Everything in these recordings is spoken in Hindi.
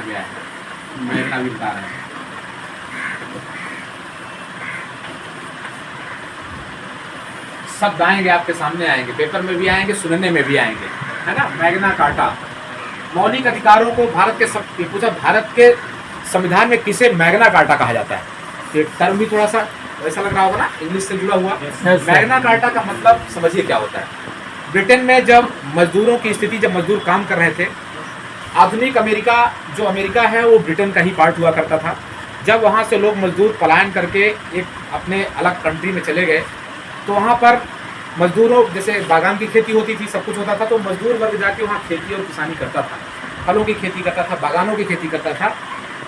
गया है, मैग्ना भी बता रहे हैं। शब्द आएंगे आपके सामने, आएंगे पेपर में भी आएंगे, सुनने में भी आएंगे, है ना। मैग्ना कार्टा, मौलिक अधिकारों को भारत के पूछा भारत के संविधान में किसे मैग्ना कार्टा कहा जाता है। ये टर्म भी थोड़ा सा ऐसा लग रहा होगा ना, इंग्लिश से जुड़ा हुआ। मैग्ना कार्टा का मतलब समझिए क्या होता है। ब्रिटेन में जब मजदूरों की स्थिति, जब मजदूर काम कर रहे थे, आधुनिक अमेरिका जो अमेरिका है वो ब्रिटेन का ही पार्ट हुआ करता था। जब वहाँ से लोग मजदूर पलायन करके एक अपने अलग कंट्री में चले गए, तो वहाँ पर मजदूरों, जैसे बागान की खेती होती थी, सब कुछ होता था, तो मजदूर वर्ग जाके वहाँ खेती और किसानी करता था, फलों की खेती करता था, बागानों की खेती करता था।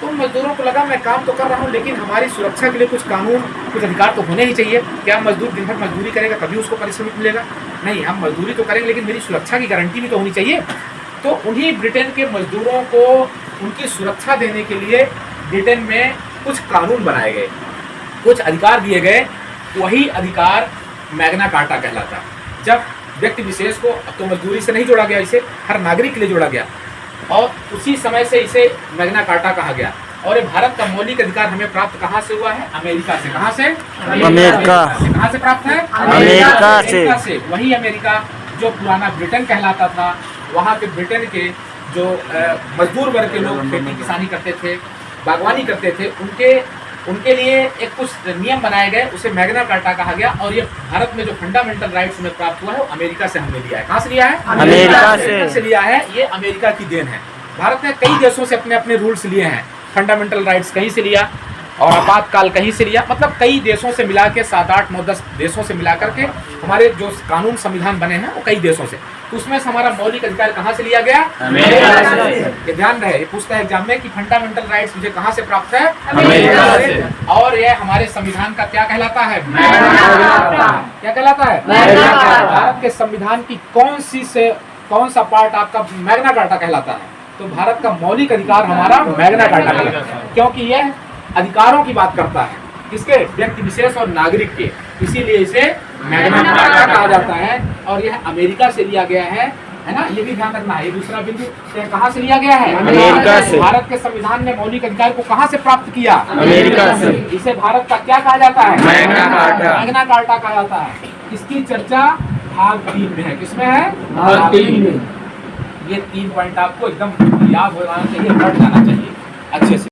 तो मजदूरों को लगा मैं काम तो कर रहा हूँ, लेकिन हमारी सुरक्षा के लिए कुछ कानून, कुछ अधिकार तो होने ही चाहिए। क्या मजदूर दिन भर मजदूरी करेगा तभी उसको पारिश्रमिक मिलेगा? नहीं, हम मजदूरी तो करेंगे लेकिन मेरी सुरक्षा की गारंटी भी तो होनी चाहिए। तो उन्हीं ब्रिटेन के मजदूरों को उनकी सुरक्षा देने के लिए ब्रिटेन में कुछ कानून बनाए गए, कुछ अधिकार दिए गए। वही अधिकार मैग्ना कार्टा कहलाता है। जब व्यक्ति विशेष को, अब तो मजदूरी से नहीं जोड़ा गया, इसे हर नागरिक के लिए जोड़ा गया, और उसी समय से इसे मैग्ना कार्टा कहा गया। और ये भारत का मौलिक अधिकार हमें प्राप्त कहाँ से हुआ है? अमेरिका से। कहाँ से? अमेरिका। कहाँ से प्राप्त है? अमेरिका से। वही अमेरिका जो पुराना ब्रिटेन कहलाता था, वहाँ के ब्रिटेन के जो मजदूर वर्ग के लोग खेती किसानी करते थे, बागवानी करते थे, उनके लिए एक कुछ नियम बनाए गए, उसे मैग्ना कार्टा कहा गया। और ये भारत में जो फंडामेंटल राइट्स हमें प्राप्त हुआ है वो अमेरिका से हमने लिया है। कहाँ से लिया है? अमेरिका से लिया है। ये अमेरिका की देन है। भारत ने कई देशों से अपने अपने रूल्स लिए हैं। फंडामेंटल राइट्स कहीं से लिया और आपातकाल कहीं से लिया, मतलब कई देशों से मिला के 7, 8, 9, 10 देशों से मिला करके हमारे जो कानून संविधान बने हैं वो कई देशों से। तो उसमें से हमारा मौलिक अधिकार कहाँ से लिया गया? अमेरिका से। ये ध्यान रहे, ये पूछता है एग्जाम में कि फंडामेंटल राइट्स मुझे कहाँ से प्राप्त है? अमेरिका से। और ये हमारे संविधान का क्या कहलाता है? क्या कहलाता है? भारत के संविधान की कौन सा पार्ट आपका मैग्ना कार्टा कहलाता है? तो भारत का मौलिक अधिकार हमारा मैग्ना कार्टा कहलाता है, क्योंकि यह अधिकारों की बात करता है। किसके? व्यक्ति विशेष और नागरिक के। इसीलिए इसे मैग्ना कार्टा कहा जाता है। और यह अमेरिका से लिया गया है ना, ये भी ध्यान रखना है। ये दूसरा बिंदु कहाँ से लिया गया है? अमेरिका से। भारत के संविधान ने मौलिक अधिकार को कहाँ से प्राप्त किया? अमेरिका से। इसे भारत का क्या कहा जाता है? Magna carta. मैग्ना कार्टा कहा जाता है। इसकी चर्चा भाग 3 में है। किसमें है? भाग 3 में। ये 3 पॉइंट आपको एकदम याद हो जाना चाहिए, पढ़ जाना चाहिए अच्छे से।